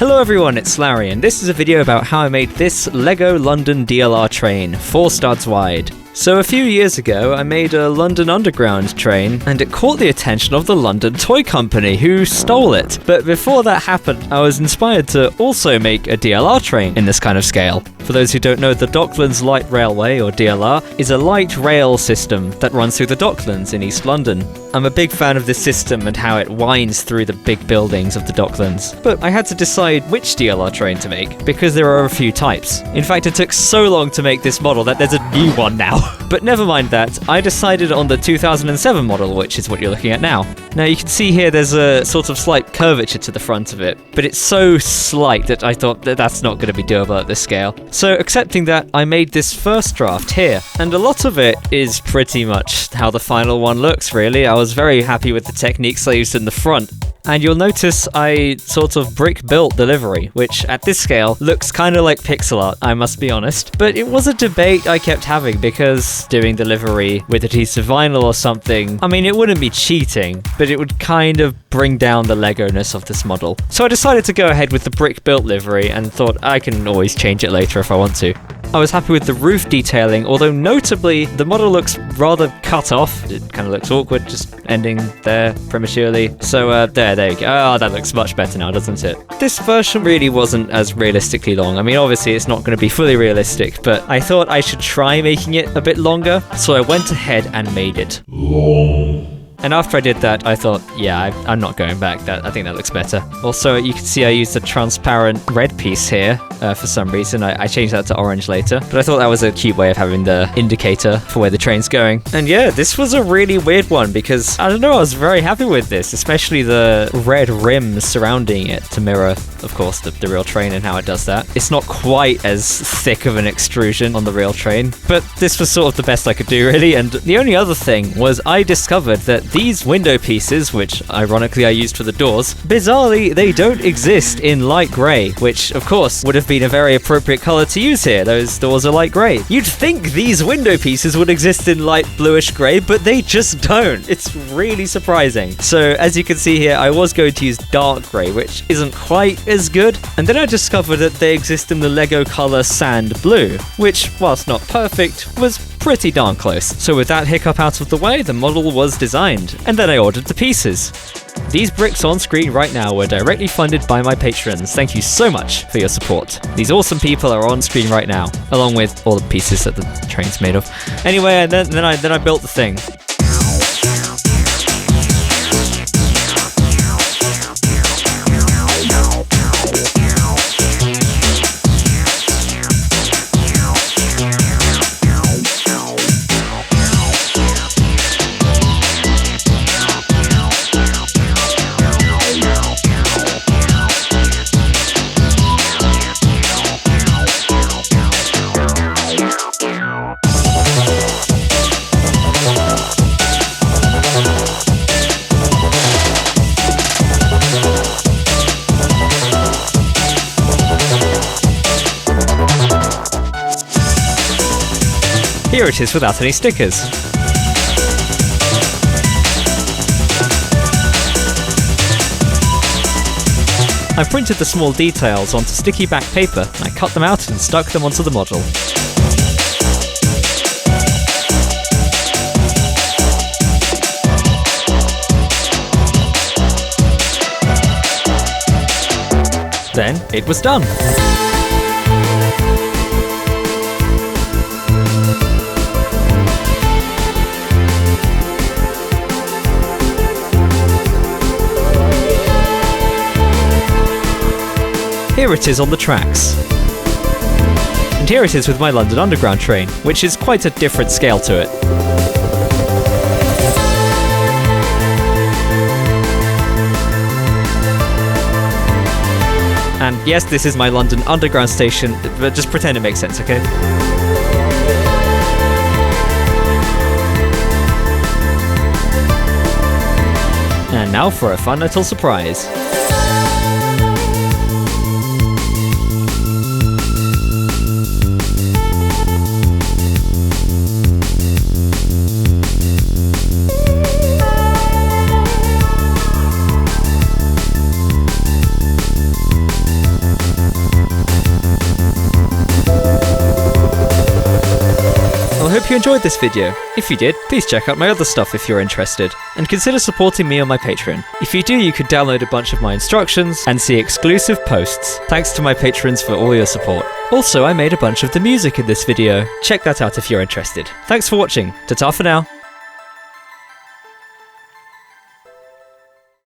Hello everyone, it's Larry, and this is a video about how I made this LEGO London DLR train, 4 studs wide. So a few years ago, I made a London Underground train, and it caught the attention of the London Toy Company, who stole it. But before that happened, I was inspired to also make a DLR train in this kind of scale. For those who don't know, the Docklands Light Railway, or DLR, is a light rail system that runs through the Docklands in East London. I'm a big fan of this system and how it winds through the big buildings of the Docklands. But I had to decide which DLR train to make, because there are a few types. In fact, it took so long to make this model that there's a new one now. But never mind that, I decided on the 2007 model, which is what you're looking at now. Now you can see here there's a sort of slight curvature to the front of it, but it's so slight that I thought that that's not going to be doable at this scale. So accepting that, I made this first draft here, and a lot of it is pretty much how the final one looks really. I was very happy with the techniques I used in the front. And you'll notice I sort of brick-built the livery, which at this scale looks kind of like pixel art, I must be honest. But it was a debate I kept having because doing the livery with adhesive vinyl or something, I mean, it wouldn't be cheating, but it would kind of bring down the Lego-ness of this model. So I decided to go ahead with the brick-built livery and thought I can always change it later if I want to. I was happy with the roof detailing, although notably the model looks rather cut off. It kind of looks awkward, just ending there prematurely. So there you go. Oh, that looks much better now, doesn't it? This version really wasn't as realistically long. I mean, obviously it's not going to be fully realistic, but I thought I should try making it a bit longer, so I went ahead and made it long. And after I did that, I thought, yeah, I'm not going back. I think that looks better. Also, you can see I used a transparent red piece here for some reason. I changed that to orange later. But I thought that was a cute way of having the indicator for where the train's going. And yeah, this was a really weird one because, I don't know, I was very happy with this, especially the red rims surrounding it to mirror, of course, the real train and how it does that. It's not quite as thick of an extrusion on the real train, but this was sort of the best I could do, really. And the only other thing was I discovered that these window pieces, which ironically I used for the doors, bizarrely they don't exist in light grey, which of course would have been a very appropriate colour to use here. Those doors are light grey. You'd think these window pieces would exist in light bluish grey, but they just don't. It's really surprising. So as you can see here, I was going to use dark grey, which isn't quite as good. And then I discovered that they exist in the Lego colour sand blue, which, whilst not perfect, was pretty darn close. So with that hiccup out of the way, the model was designed, and then I ordered the pieces. These bricks on screen right now were directly funded by my patrons. Thank you so much for your support. These awesome people are on screen right now, along with all the pieces that the train's made of. Anyway, and then I built the thing. Here it is without any stickers. I printed the small details onto sticky back paper, and I cut them out and stuck them onto the model. Then it was done. Here it is on the tracks. And here it is with my London Underground train, which is quite a different scale to it. And yes, this is my London Underground station, but just pretend it makes sense, okay? And now for a fun little surprise. you enjoyed this video. If you did, please check out my other stuff if you're interested, and consider supporting me on my Patreon. If you do, you could download a bunch of my instructions and see exclusive posts. Thanks to my patrons for all your support. Also, I made a bunch of the music in this video. Check that out if you're interested. Thanks for watching. Ta-ta for now.